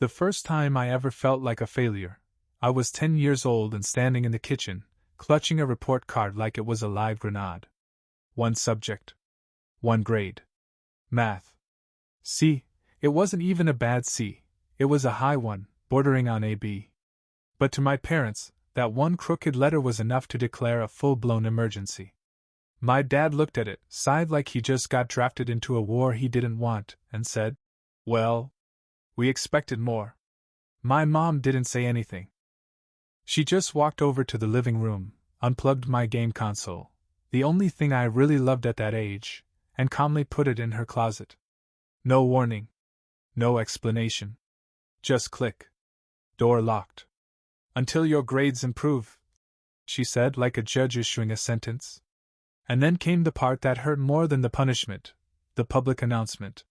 The first time I ever felt like a failure. I was 10 years old and standing in the kitchen, clutching a report card like it was a live grenade. One subject. One grade. Math. C. It wasn't even a bad C. It was a high one, bordering on a B. But to my parents, that one crooked letter was enough to declare a full-blown emergency. My dad looked at it, sighed like he just got drafted into a war he didn't want, and said, "Well, we expected more." My mom didn't say anything. She just walked over to the living room, unplugged my game console, the only thing I really loved at that age, and calmly put it in her closet. No warning. No explanation. Just click. Door locked. "Until your grades improve," she said like a judge issuing a sentence. And then came the part that hurt more than the punishment, the public announcement.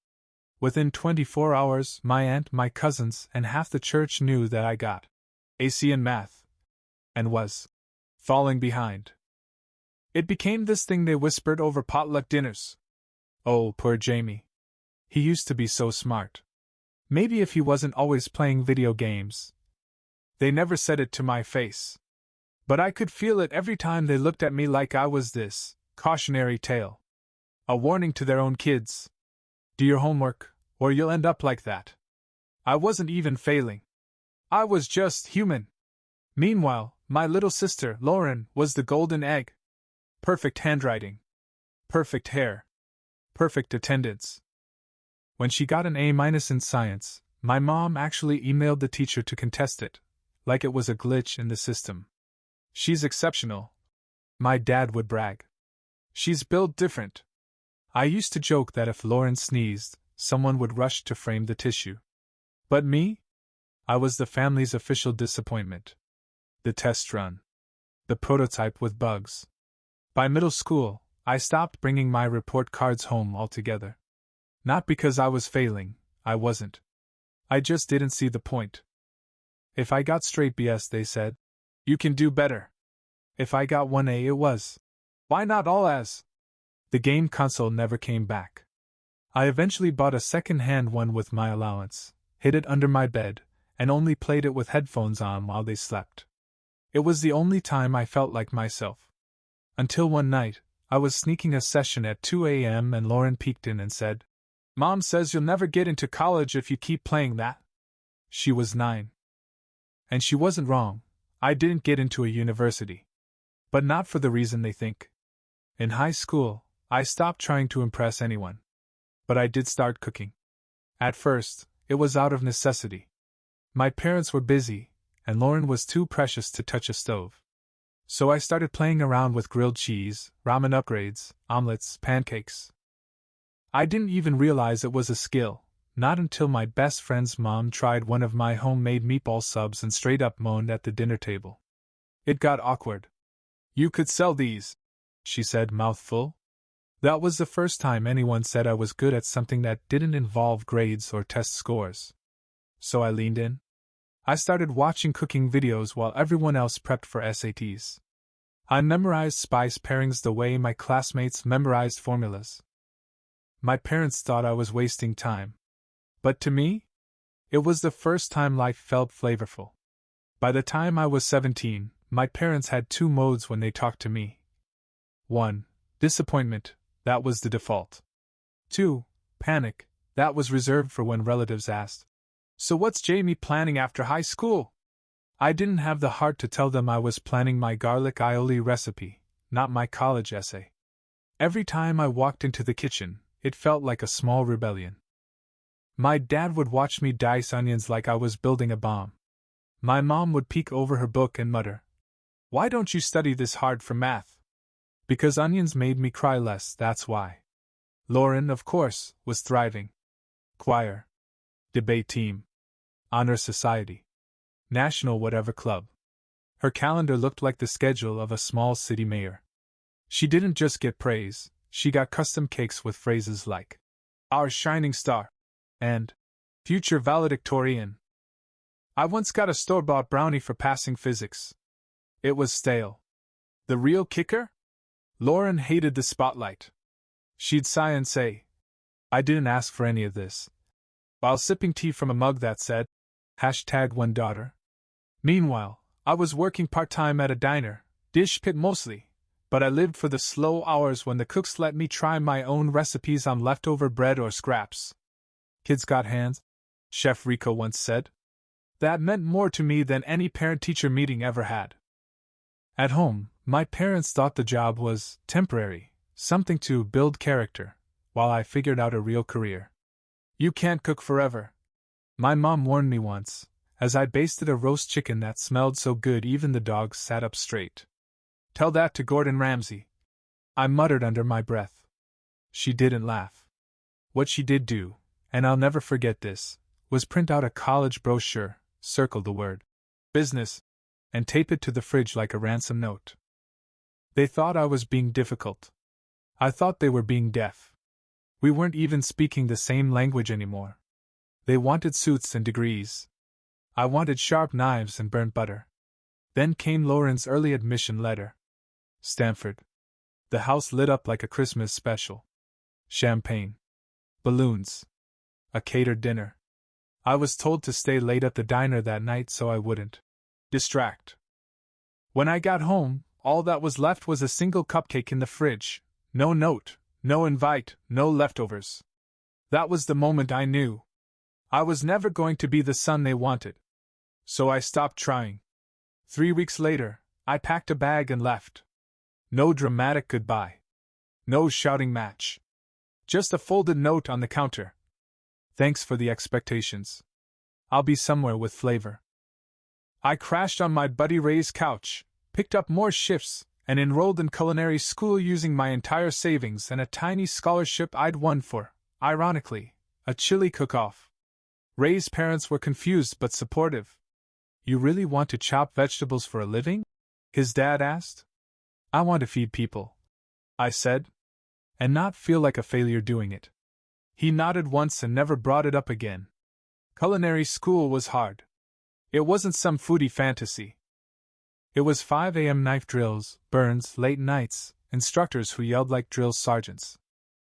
Within 24 hours, my aunt, my cousins, and half the church knew that I got AC in math, and was falling behind. It became this thing they whispered over potluck dinners. Oh, poor Jamie. He used to be so smart. Maybe if he wasn't always playing video games. They never said it to my face. But I could feel it every time they looked at me like I was this cautionary tale. A warning to their own kids. Do your homework, or you'll end up like that. I wasn't even failing. I was just human. Meanwhile, my little sister, Lauren, was the golden egg. Perfect handwriting. Perfect hair. Perfect attendance. When she got an A- in science, my mom actually emailed the teacher to contest it, like it was a glitch in the system. "She's exceptional," my dad would brag. "She's built different." I used to joke that if Lauren sneezed, someone would rush to frame the tissue. But me? I was the family's official disappointment. The test run. The prototype with bugs. By middle school, I stopped bringing my report cards home altogether. Not because I was failing, I wasn't. I just didn't see the point. If I got straight B's, they said, "You can do better." If I got 1A, it was, "Why not all A's?" The game console never came back. I eventually bought a second-hand one with my allowance, hid it under my bed, and only played it with headphones on while they slept. It was the only time I felt like myself. Until one night, I was sneaking a session at 2 a.m. and Lauren peeked in and said, "Mom says you'll never get into college if you keep playing that." She was 9. And she wasn't wrong. I didn't get into a university. But not for the reason they think. In high school, I stopped trying to impress anyone. But I did start cooking. At first, it was out of necessity. My parents were busy, and Lauren was too precious to touch a stove. So I started playing around with grilled cheese, ramen upgrades, omelets, pancakes. I didn't even realize it was a skill, not until my best friend's mom tried one of my homemade meatball subs and straight up moaned at the dinner table. It got awkward. "You could sell these," she said, mouth full. That was the first time anyone said I was good at something that didn't involve grades or test scores. So I leaned in. I started watching cooking videos while everyone else prepped for SATs. I memorized spice pairings the way my classmates memorized formulas. My parents thought I was wasting time. But to me, it was the first time life felt flavorful. By the time I was 17, my parents had 2 modes when they talked to me. 1. Disappointment, that was the default. 2. Panic, that was reserved for when relatives asked, "So what's Jamie planning after high school?" I didn't have the heart to tell them I was planning my garlic aioli recipe, not my college essay. Every time I walked into the kitchen, it felt like a small rebellion. My dad would watch me dice onions like I was building a bomb. My mom would peek over her book and mutter, "Why don't you study this hard for math?" Because onions made me cry less, that's why. Lauren, of course, was thriving. Choir. Debate team. Honor society. National whatever club. Her calendar looked like the schedule of a small city mayor. She didn't just get praise, she got custom cakes with phrases like, "Our shining star," and "future valedictorian." I once got a store-bought brownie for passing physics. It was stale. The real kicker? Lauren hated the spotlight. She'd sigh and say, "I didn't ask for any of this," while sipping tea from a mug that said, Hashtag one daughter. Meanwhile, I was working part-time at a diner, dish pit mostly, but I lived for the slow hours when the cooks let me try my own recipes on leftover bread or scraps. Kids got hands, Chef Rico once said. That meant more to me than any parent-teacher meeting ever had. At home, my parents thought the job was temporary, something to build character, while I figured out a real career. You can't cook forever. My mom warned me once, as I basted a roast chicken that smelled so good even the dogs sat up straight. Tell that to Gordon Ramsay. I muttered under my breath. She didn't laugh. What she did do, and I'll never forget this, was print out a college brochure, circle the word business, and tape it to the fridge like a ransom note. They thought I was being difficult. I thought they were being deaf. We weren't even speaking the same language anymore. They wanted suits and degrees. I wanted sharp knives and burnt butter. Then came Lauren's early admission letter. Stanford. The house lit up like a Christmas special. Champagne. Balloons. A catered dinner. I was told to stay late at the diner that night so I wouldn't distract. When I got home, all that was left was a single cupcake in the fridge. No note, no invite, no leftovers. That was the moment I knew I was never going to be the son they wanted. So I stopped trying. 3 weeks later, I packed a bag and left. No dramatic goodbye. No shouting match. Just a folded note on the counter. Thanks for the expectations. I'll be somewhere with flavor. I crashed on my buddy Ray's couch, picked up more shifts, and enrolled in culinary school using my entire savings and a tiny scholarship I'd won for, ironically, a chili cook-off. Ray's parents were confused but supportive. You really want to chop vegetables for a living? His dad asked. I want to feed people, I said, and not feel like a failure doing it. He nodded once and never brought it up again. Culinary school was hard. It wasn't some foodie fantasy. It was 5 a.m. knife drills, burns, late nights, instructors who yelled like drill sergeants.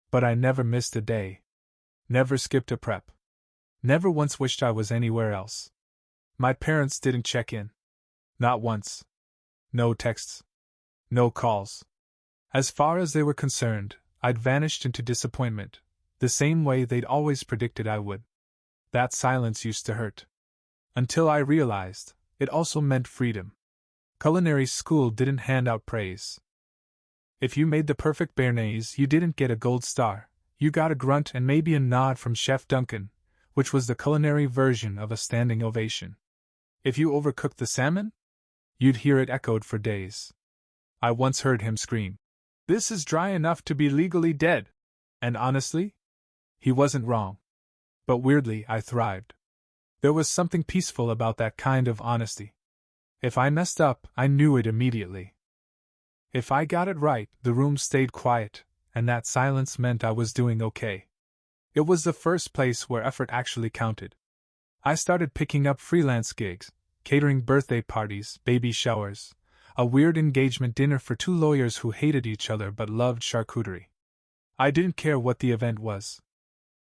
But I never missed a day. Never skipped a prep. Never once wished I was anywhere else. My parents didn't check in. Not once. No texts. No calls. As far as they were concerned, I'd vanished into disappointment, the same way they'd always predicted I would. That silence used to hurt. Until I realized, it also meant freedom. Culinary school didn't hand out praise. If you made the perfect béarnaise, you didn't get a gold star, you got a grunt and maybe a nod from Chef Duncan, which was the culinary version of a standing ovation. If you overcooked the salmon, you'd hear it echoed for days. I once heard him scream, "This is dry enough to be legally dead." And honestly, he wasn't wrong. But weirdly, I thrived. There was something peaceful about that kind of honesty. If I messed up, I knew it immediately. If I got it right, the room stayed quiet, and that silence meant I was doing okay. It was the first place where effort actually counted. I started picking up freelance gigs, catering birthday parties, baby showers, a weird engagement dinner for 2 lawyers who hated each other but loved charcuterie. I didn't care what the event was.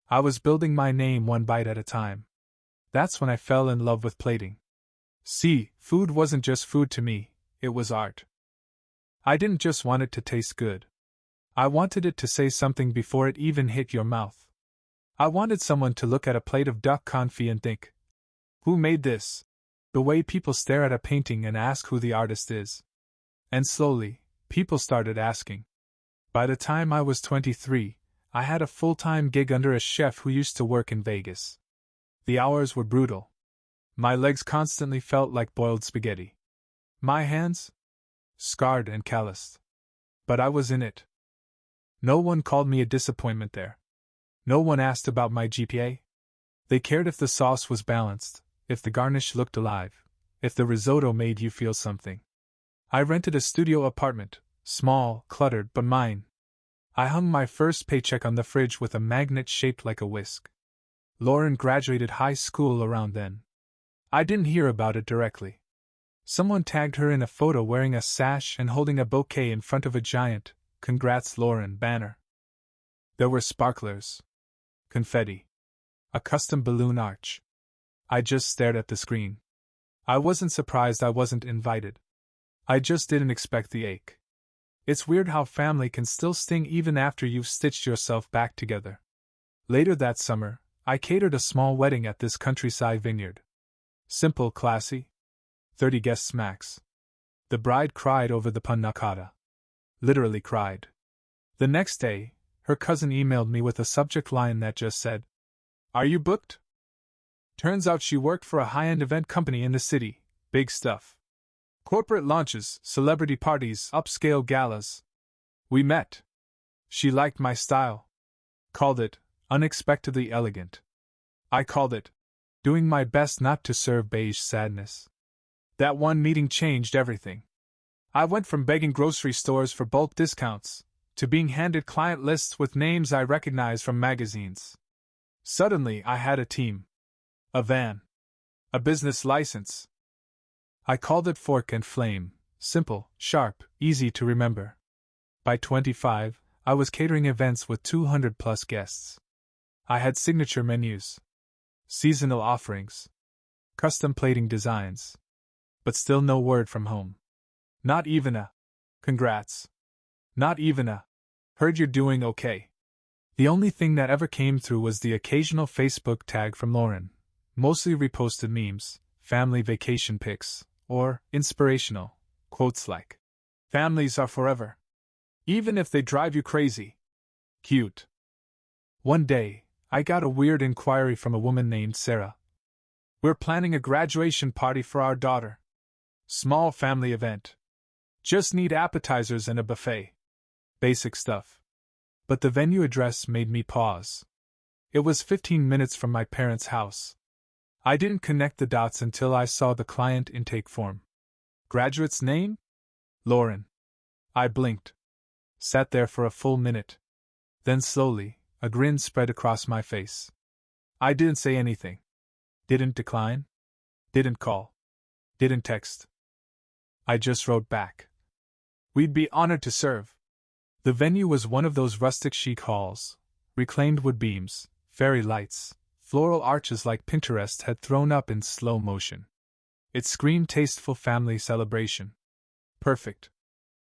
I was building my name one bite at a time. That's when I fell in love with plating. See, food wasn't just food to me, it was art. I didn't just want it to taste good. I wanted it to say something before it even hit your mouth. I wanted someone to look at a plate of duck confit and think, "Who made this?" The way people stare at a painting and ask who the artist is. And slowly, people started asking. By the time I was 23, I had a full-time gig under a chef who used to work in Vegas. The hours were brutal. My legs constantly felt like boiled spaghetti. My hands? Scarred and calloused. But I was in it. No one called me a disappointment there. No one asked about my GPA. They cared if the sauce was balanced, if the garnish looked alive, if the risotto made you feel something. I rented a studio apartment, small, cluttered, but mine. I hung my first paycheck on the fridge with a magnet shaped like a whisk. Lauren graduated high school around then. I didn't hear about it directly. Someone tagged her in a photo wearing a sash and holding a bouquet in front of a giant "Congrats Lauren" banner. There were sparklers, confetti, a custom balloon arch. I just stared at the screen. I wasn't surprised I wasn't invited. I just didn't expect the ache. It's weird how family can still sting even after you've stitched yourself back together. Later that summer, I catered a small wedding at this countryside vineyard. Simple, classy. 30 guests max. The bride cried over the panna cotta. Literally cried. The next day, her cousin emailed me with a subject line that just said, "Are you booked?" Turns out she worked for a high-end event company in the city. Big stuff. Corporate launches, celebrity parties, upscale galas. We met. She liked my style. Called it unexpectedly elegant. I called it doing my best not to serve beige sadness. That one meeting changed everything. I went from begging grocery stores for bulk discounts to being handed client lists with names I recognized from magazines. Suddenly, I had a team. A van. A business license. I called it Fork and Flame, simple, sharp, easy to remember. By 25, I was catering events with 200+ guests. I had signature menus, seasonal offerings, custom plating designs. But still no word from home. Not even a "congrats." Not even a "heard you're doing okay." The only thing that ever came through was the occasional Facebook tag from Lauren, mostly reposted memes, family vacation pics, or inspirational quotes like, "Families are forever. Even if they drive you crazy." Cute. One day, I got a weird inquiry from a woman named Sarah. "We're planning a graduation party for our daughter. Small family event. Just need appetizers and a buffet." Basic stuff. But the venue address made me pause. It was 15 minutes from my parents' house. I didn't connect the dots until I saw the client intake form. Graduate's name? Lauren. I blinked. Sat there for a full minute. Then slowly, a grin spread across my face. I didn't say anything. Didn't decline. Didn't call. Didn't text. I just wrote back. "We'd be honored to serve." The venue was one of those rustic chic halls, reclaimed wood beams, fairy lights, floral arches like Pinterest had thrown up in slow motion. It screamed tasteful family celebration. Perfect.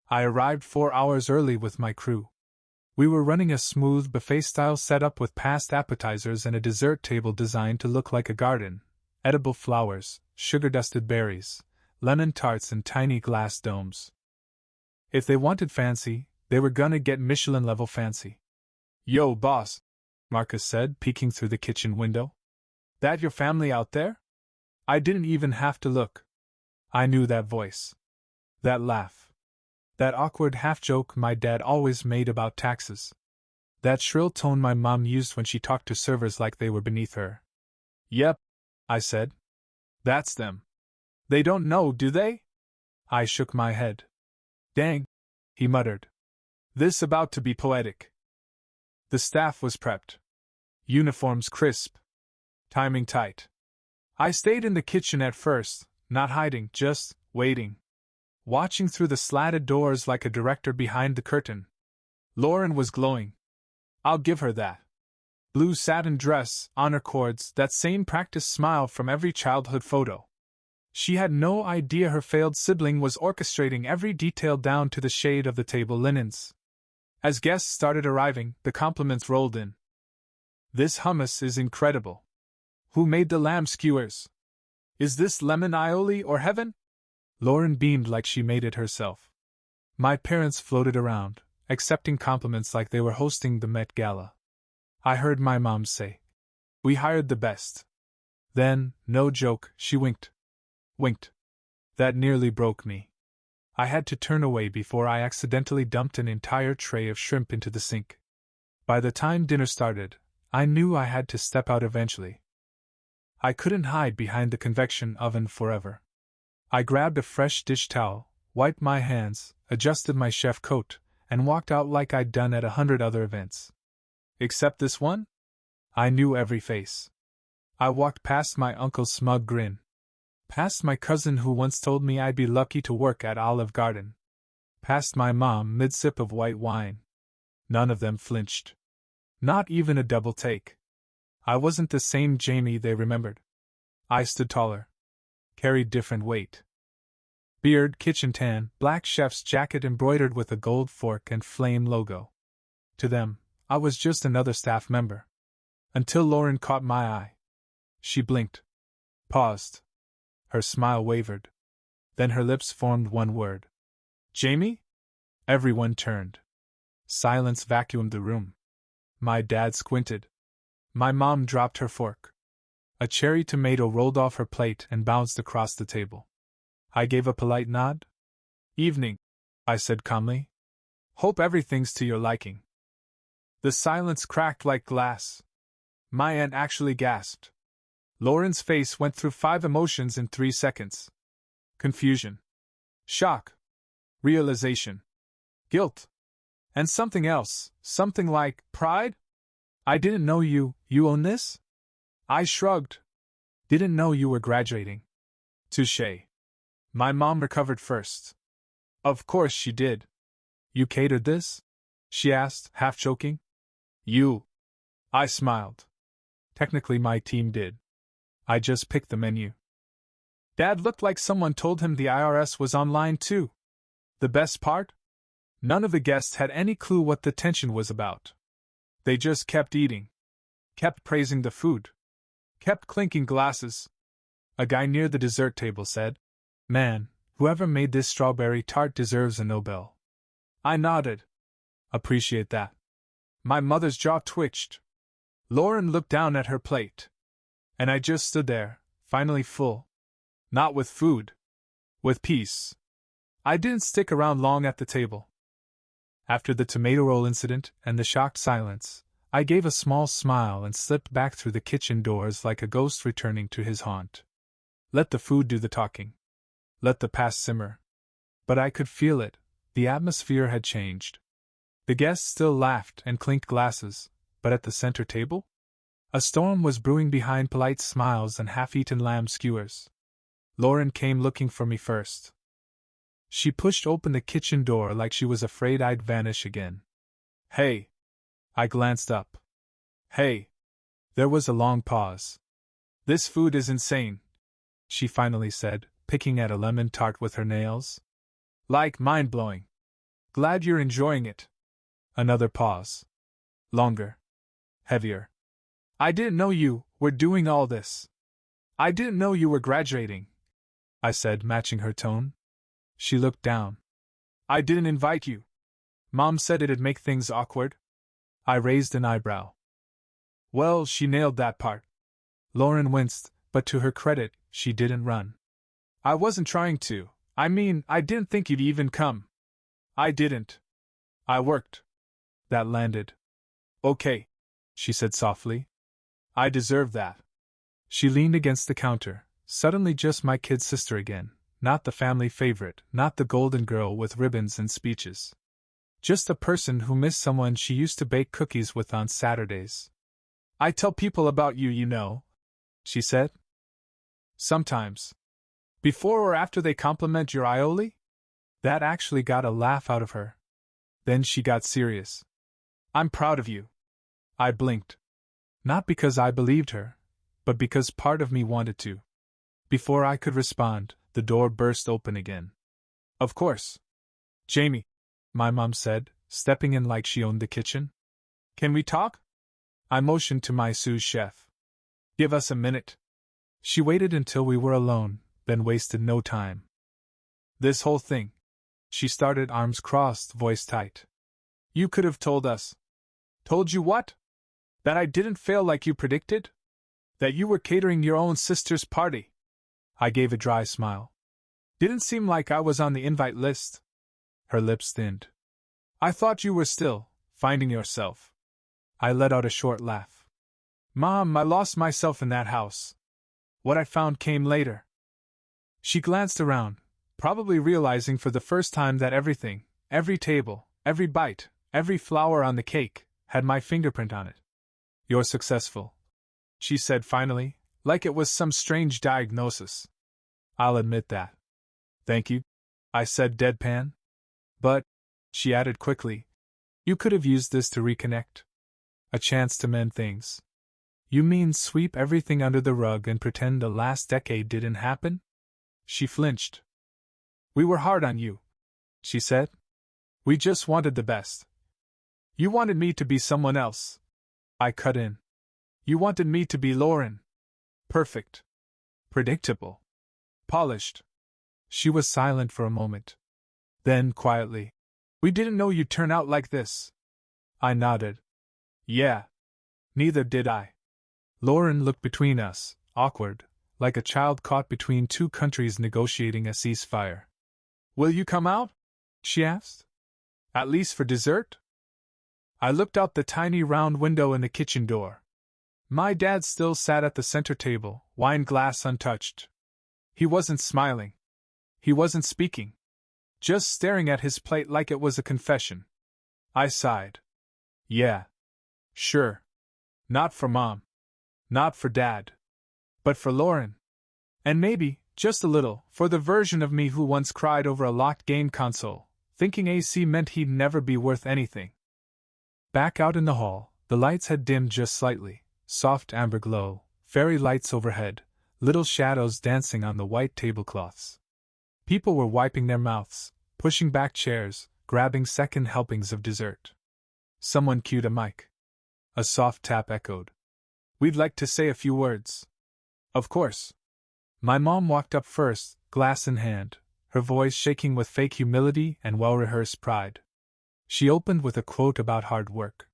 I arrived 4 hours early with my crew. We were running a smooth buffet-style setup with past appetizers and a dessert table designed to look like a garden, edible flowers, sugar-dusted berries, lemon tarts in tiny glass domes. If they wanted fancy, they were gonna get Michelin-level fancy. "Yo, boss," Marcus said, peeking through the kitchen window. "That your family out there?" I didn't even have to look. I knew that voice. That laugh. That awkward half-joke my dad always made about taxes. That shrill tone my mom used when she talked to servers like they were beneath her. "Yep," I said. "That's them. They don't know, do they?" I shook my head. "Dang," he muttered. "This about to be poetic." The staff was prepped. Uniforms crisp. Timing tight. I stayed in the kitchen at first, not hiding, just waiting. Watching through the slatted doors like a director behind the curtain. Lauren was glowing. I'll give her that. Blue satin dress, honor cords, that same practiced smile from every childhood photo. She had no idea her failed sibling was orchestrating every detail down to the shade of the table linens. As guests started arriving, the compliments rolled in. "This hummus is incredible. Who made the lamb skewers? Is this lemon aioli or heaven?" Lauren beamed like she made it herself. My parents floated around, accepting compliments like they were hosting the Met Gala. I heard my mom say, "We hired the best." Then, no joke, she winked. Winked. That nearly broke me. I had to turn away before I accidentally dumped an entire tray of shrimp into the sink. By the time dinner started, I knew I had to step out eventually. I couldn't hide behind the convection oven forever. I grabbed a fresh dish towel, wiped my hands, adjusted my chef coat, and walked out like I'd done at 100 other events. Except this one? I knew every face. I walked past my uncle's smug grin. Past my cousin who once told me I'd be lucky to work at Olive Garden. Past my mom mid-sip of white wine. None of them flinched. Not even a double take. I wasn't the same Jamie they remembered. I stood taller. Carried different weight. Beard, kitchen tan, black chef's jacket embroidered with a gold fork and flame logo. To them, I was just another staff member. Until Lauren caught my eye. She blinked. Paused. Her smile wavered. Then her lips formed one word. Jamie? Everyone turned. Silence vacuumed the room. My dad squinted. My mom dropped her fork. A cherry tomato rolled off her plate and bounced across the table. I gave a polite nod. Evening, I said calmly. Hope everything's to your liking. The silence cracked like glass. My aunt actually gasped. Lauren's face went through 5 emotions in 3 seconds. Confusion. Shock. Realization. Guilt. And something else, something like pride? I didn't know you own this? I shrugged. Didn't know you were graduating. Touché. My mom recovered first. Of course she did. You catered this? She asked, half choking. You. I smiled. Technically my team did. I just picked the menu. Dad looked like someone told him the IRS was online too. The best part? None of the guests had any clue what the tension was about. They just kept eating. Kept praising the food. Kept clinking glasses. A guy near the dessert table said, Man, whoever made this strawberry tart deserves a Nobel. I nodded. Appreciate that. My mother's jaw twitched. Lauren looked down at her plate. And I just stood there, finally full. Not with food. With peace. I didn't stick around long at the table. After the tomato roll incident and the shocked silence, I gave a small smile and slipped back through the kitchen doors like a ghost returning to his haunt. Let the food do the talking. Let the past simmer. But I could feel it. The atmosphere had changed. The guests still laughed and clinked glasses, but at the center table? A storm was brewing behind polite smiles and half-eaten lamb skewers. Lauren came looking for me first. She pushed open the kitchen door like she was afraid I'd vanish again. Hey! I glanced up. Hey! There was a long pause. This food is insane, she finally said, picking at a lemon tart with her nails. Like mind-blowing. Glad you're enjoying it. Another pause. Longer. Heavier. I didn't know you were doing all this. I didn't know you were graduating, I said, matching her tone. She looked down. I didn't invite you. Mom said it'd make things awkward. I raised an eyebrow. Well, she nailed that part. Lauren winced, but to her credit, she didn't run. I wasn't trying to. I mean, I didn't think you'd even come. I didn't. I worked. That landed. Okay, she said softly. I deserve that. She leaned against the counter, suddenly just my kid sister again, not the family favorite, not the golden girl with ribbons and speeches. Just a person who missed someone she used to bake cookies with on Saturdays. I tell people about you, you know, she said. Sometimes. Before or after they compliment your aioli? That actually got a laugh out of her. Then she got serious. I'm proud of you. I blinked. Not because I believed her, but because part of me wanted to. Before I could respond, the door burst open again. Of course. Jamie, my mom said, stepping in like she owned the kitchen. Can we talk? I motioned to my sous chef. Give us a minute. She waited until we were alone, then wasted no time. This whole thing. She started, arms crossed, voice tight. You could have told us. Told you what? That I didn't fail like you predicted? That you were catering your own sister's party? I gave a dry smile. Didn't seem like I was on the invite list. Her lips thinned. I thought you were still finding yourself. I let out a short laugh. Mom, I lost myself in that house. What I found came later. She glanced around, probably realizing for the first time that everything, every table, every bite, every flower on the cake, had my fingerprint on it. You're successful, she said finally, like it was some strange diagnosis. I'll admit that. Thank you, I said deadpan. But, she added quickly, you could have used this to reconnect. A chance to mend things. You mean sweep everything under the rug and pretend the last decade didn't happen? She flinched. We were hard on you, she said. We just wanted the best. You wanted me to be someone else. I cut in. You wanted me to be Lauren. Perfect. Predictable. Polished. She was silent for a moment. Then, quietly, we didn't know you'd turn out like this. I nodded. Yeah. Neither did I. Lauren looked between us, awkward, like a child caught between two countries negotiating a ceasefire. Will you come out? She asked. At least for dessert? I looked out the tiny round window in the kitchen door. My dad still sat at the center table, wine glass untouched. He wasn't smiling. He wasn't speaking. Just staring at his plate like it was a confession. I sighed. Yeah. Sure. Not for Mom. Not for Dad. But for Lauren. And maybe, just a little, for the version of me who once cried over a locked game console, thinking AC meant he'd never be worth anything. Back out in the hall, the lights had dimmed just slightly, soft amber glow, fairy lights overhead, little shadows dancing on the white tablecloths. People were wiping their mouths, pushing back chairs, grabbing second helpings of dessert. Someone cued a mic. A soft tap echoed. We'd like to say a few words. Of course. My mom walked up first, glass in hand, her voice shaking with fake humility and well-rehearsed pride. She opened with a quote about hard work.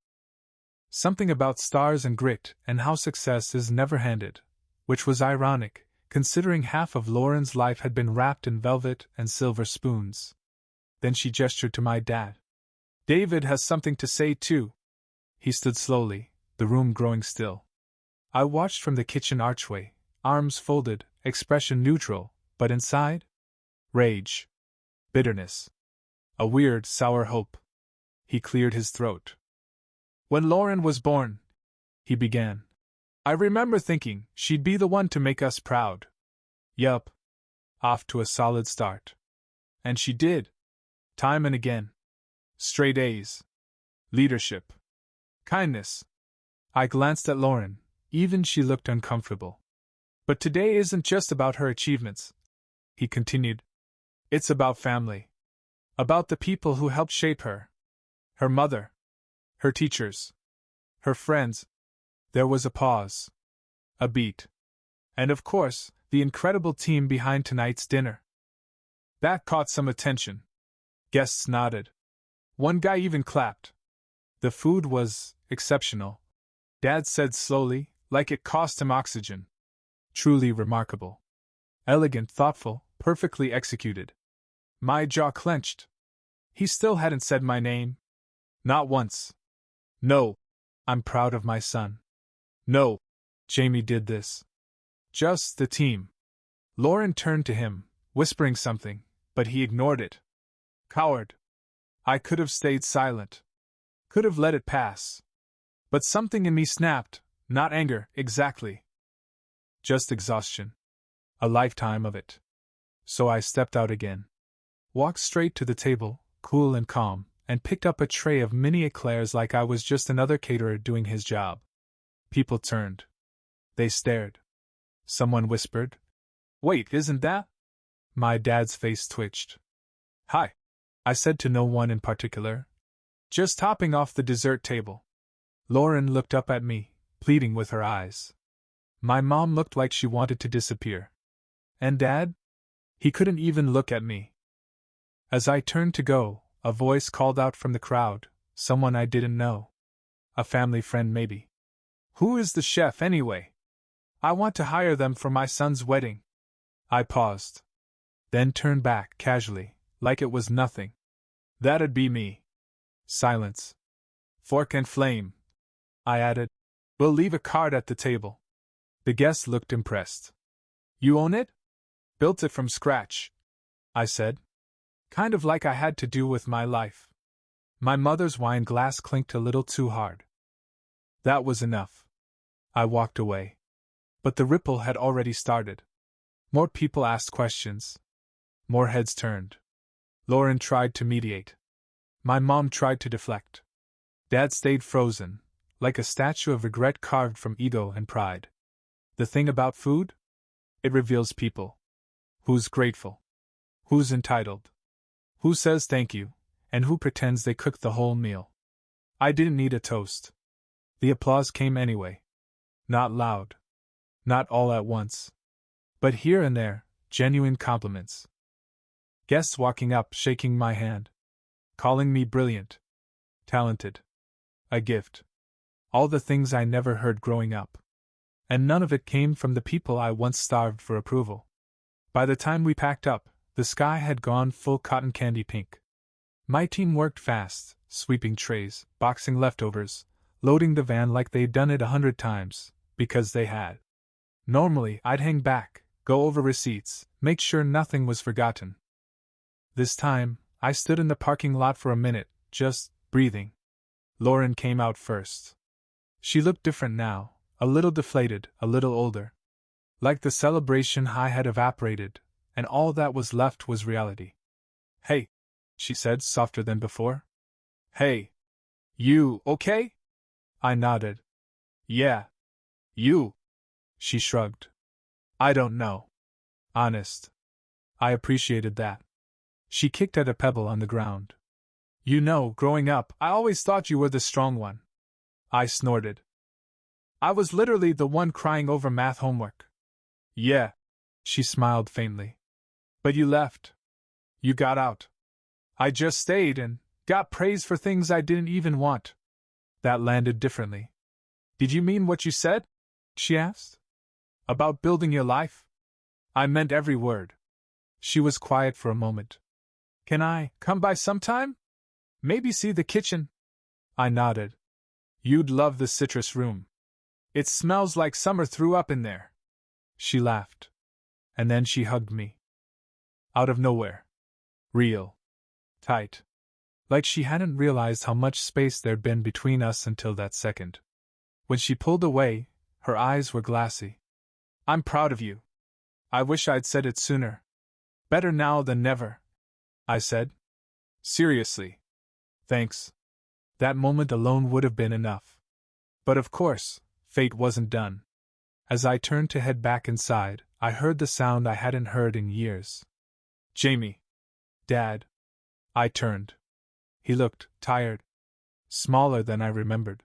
Something about stars and grit and how success is never handed, which was ironic, considering half of Lauren's life had been wrapped in velvet and silver spoons. Then she gestured to my dad. David has something to say too. He stood slowly, the room growing still. I watched from the kitchen archway, arms folded, expression neutral, but inside? Rage. Bitterness. A weird, sour hope. He cleared his throat. When Lauren was born, he began, I remember thinking she'd be the one to make us proud. Yup. Off to a solid start. And she did. Time and again. Straight A's. Leadership. Kindness. I glanced at Lauren. Even she looked uncomfortable. But today isn't just about her achievements, he continued. It's about family. About the people who helped shape her. Her mother. Her teachers. Her friends. There was a pause. A beat. And of course, the incredible team behind tonight's dinner. That caught some attention. Guests nodded. One guy even clapped. The food was exceptional. Dad said slowly, like it cost him oxygen. Truly remarkable. Elegant, thoughtful, perfectly executed. My jaw clenched. He still hadn't said my name. Not once. No. I'm proud of my son. No. Jamie did this. Just the team. Lauren turned to him, whispering something, but he ignored it. Coward. I could have stayed silent. Could have let it pass. But something in me snapped, not anger, exactly. Just exhaustion. A lifetime of it. So I stepped out again. Walked straight to the table, cool and calm, and picked up a tray of mini eclairs like I was just another caterer doing his job. People turned. They stared. Someone whispered, Wait, isn't that? My dad's face twitched. Hi. I said to no one in particular. Just hopping off the dessert table. Lauren looked up at me, pleading with her eyes. My mom looked like she wanted to disappear. And Dad? He couldn't even look at me. As I turned to go, a voice called out from the crowd, someone I didn't know. A family friend maybe. Who is the chef anyway? I want to hire them for my son's wedding. I paused. Then turned back casually, like it was nothing. That'd be me. Silence. Fork and flame. I added. We'll leave a card at the table. The guest looked impressed. You own it? Built it from scratch, I said. Kind of like I had to do with my life. My mother's wine glass clinked a little too hard. That was enough. I walked away. But the ripple had already started. More people asked questions. More heads turned. Lauren tried to mediate. My mom tried to deflect. Dad stayed frozen, like a statue of regret carved from ego and pride. The thing about food? It reveals people. Who's grateful? Who's entitled? Who says thank you, and who pretends they cooked the whole meal? I didn't need a toast. The applause came anyway. Not loud. Not all at once. But here and there, genuine compliments. Guests walking up shaking my hand. Calling me brilliant. Talented. A gift. All the things I never heard growing up. And none of it came from the people I once starved for approval. By the time we packed up, the sky had gone full cotton candy pink. My team worked fast, sweeping trays, boxing leftovers, loading the van like they'd done it 100 times, because they had. Normally, I'd hang back, go over receipts, make sure nothing was forgotten. This time, I stood in the parking lot for a minute, just breathing. Lauren came out first. She looked different now, a little deflated, a little older. Like the celebration high had evaporated, and all that was left was reality. "Hey," she said, softer than before. "Hey. You okay?" I nodded. "Yeah. You?" She shrugged. "I don't know. Honest." I appreciated that. She kicked at a pebble on the ground. "You know, growing up, I always thought you were the strong one." I snorted. "I was literally the one crying over math homework." "Yeah." She smiled faintly. "But you left. You got out. I just stayed and got praise for things I didn't even want." That landed differently. "Did you mean what you said?" she asked. "About building your life?" "I meant every word." She was quiet for a moment. "Can I come by sometime? Maybe see the kitchen?" I nodded. "You'd love the citrus room. It smells like summer threw up in there." She laughed. And then she hugged me. Out of nowhere. Real. Tight. Like she hadn't realized how much space there'd been between us until that second. When she pulled away, her eyes were glassy. "I'm proud of you. I wish I'd said it sooner. Better now than never," I said. "Seriously. Thanks." That moment alone would have been enough. But of course, fate wasn't done. As I turned to head back inside, I heard the sound I hadn't heard in years. "Jamie." "Dad." I turned. He looked tired. Smaller than I remembered.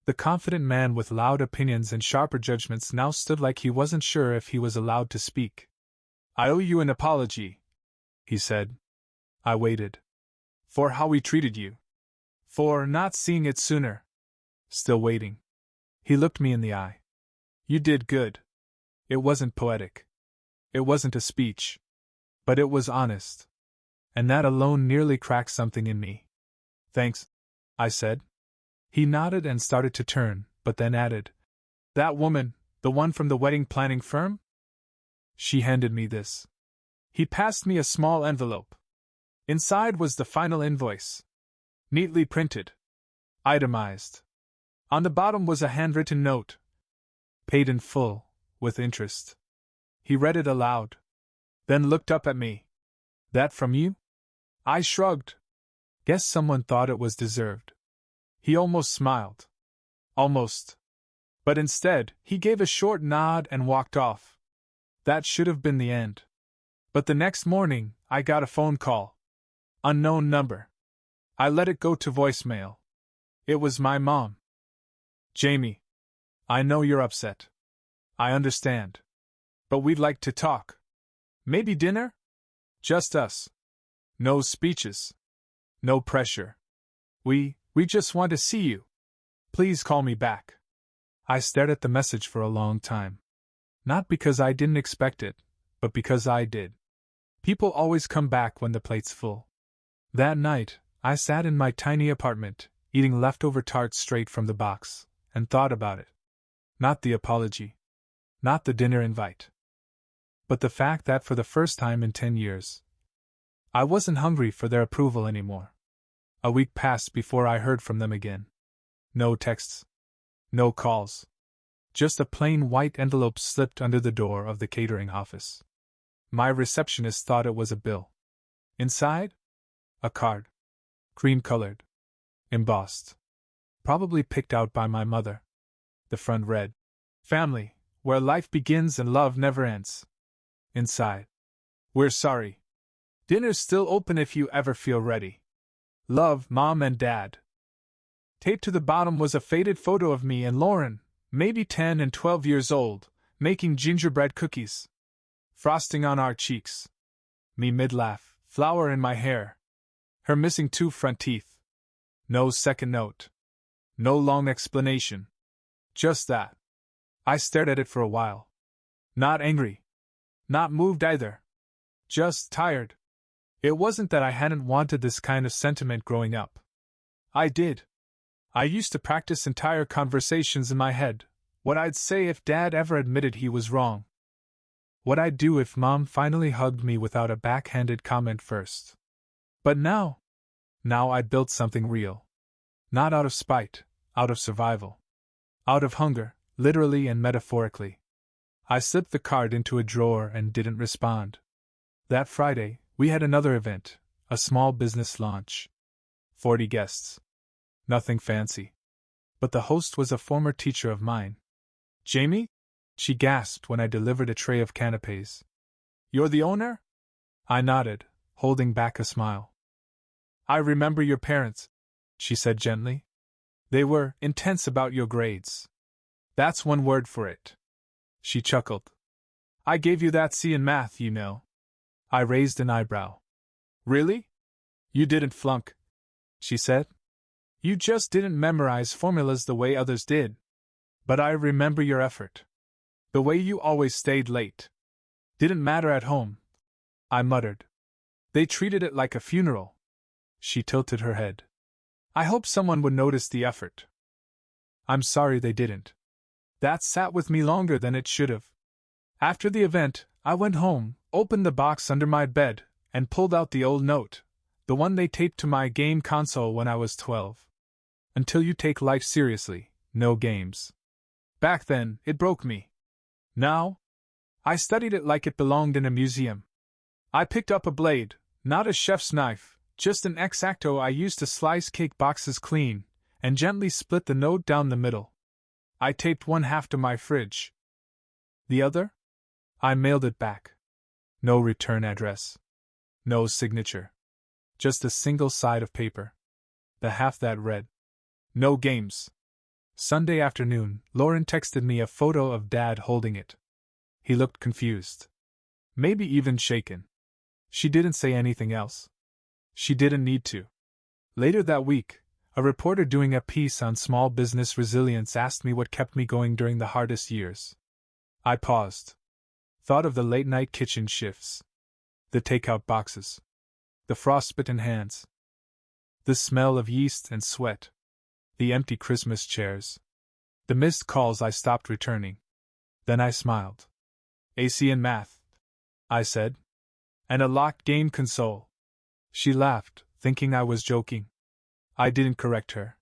The confident man with loud opinions and sharper judgments now stood like he wasn't sure if he was allowed to speak. "I owe you an apology," he said. I waited. "For how we treated you. For not seeing it sooner." Still waiting. He looked me in the eye. "You did good. It wasn't poetic. It wasn't a speech. But it was honest. And that alone nearly cracked something in me." "Thanks," I said. He nodded and started to turn, but then added, "That woman, the one from the wedding planning firm?" She handed me this. He passed me a small envelope. Inside was the final invoice. Neatly printed. Itemized. On the bottom was a handwritten note. "Paid in full, with interest." He read it aloud. Then looked up at me. "That from you?" I shrugged. Guess someone thought it was deserved. He almost smiled. Almost. But instead, he gave a short nod and walked off. That should have been the end. But the next morning, I got a phone call. Unknown number. I let it go to voicemail. It was my mom. "Jamie. I know you're upset. I understand. But we'd like to talk. Maybe dinner? Just us. No speeches. No pressure. We just want to see you. Please call me back." I stared at the message for a long time. Not because I didn't expect it, but because I did. People always come back when the plate's full. That night, I sat in my tiny apartment, eating leftover tarts straight from the box, and thought about it. Not the apology. Not the dinner invite. But the fact that for the first time in 10 years, I wasn't hungry for their approval anymore. A week passed before I heard from them again. No texts. No calls. Just a plain white envelope slipped under the door of the catering office. My receptionist thought it was a bill. Inside? A card. Cream-colored. Embossed. probably picked out by my mother. The front read, "Family, where life begins and love never ends." Inside, "We're sorry. Dinner's still open if you ever feel ready. Love, Mom and Dad." Taped to the bottom was a faded photo of me and Lauren, maybe 10 and 12 years old, making gingerbread cookies. Frosting on our cheeks. Me mid-laugh, flour in my hair. Her missing 2 front teeth. No second note. No long explanation. Just that. I stared at it for a while. Not angry. Not moved either. Just tired. It wasn't that I hadn't wanted this kind of sentiment growing up. I did. I used to practice entire conversations in my head, what I'd say if Dad ever admitted he was wrong. What I'd do if Mom finally hugged me without a backhanded comment first. But now I'd built something real. Not out of spite, out of survival. Out of hunger, literally and metaphorically. I slipped the card into a drawer and didn't respond. That Friday, we had another event, a small business launch. 40 guests. Nothing fancy. But the host was a former teacher of mine. "Jamie?" she gasped when I delivered a tray of canapes. "You're the owner?" I nodded, holding back a smile. "I remember your parents," she said gently. "They were intense about your grades. That's one word for it." She chuckled. "I gave you that C in math, you know." I raised an eyebrow. "Really? You didn't flunk," she said. "You just didn't memorize formulas the way others did. But I remember your effort. The way you always stayed late. Didn't matter at home," I muttered. "They treated it like a funeral." She tilted her head. "I hope someone would notice the effort." "I'm sorry they didn't. That sat with me longer than it should have." After the event, I went home, opened the box under my bed, and pulled out the old note, the one they taped to my game console when I was 12. "Until you take life seriously, no games." Back then, it broke me. Now, I studied it like it belonged in a museum. I picked up a blade, not a chef's knife, just an X-Acto I used to slice cake boxes clean, and gently split the note down the middle. I taped one half to my fridge. The other? I mailed it back. No return address. No signature. Just a single side of paper. The half that read, "No games." Sunday afternoon, Lauren texted me a photo of Dad holding it. He looked confused. Maybe even shaken. She didn't say anything else. She didn't need to. Later that week, a reporter doing a piece on small business resilience asked me what kept me going during the hardest years. I paused. Thought of the late-night kitchen shifts. The takeout boxes. The frostbitten hands. The smell of yeast and sweat. The empty Christmas chairs. The missed calls I stopped returning. Then I smiled. "AC and math," I said. "And a locked game console." She laughed, thinking I was joking. I didn't correct her.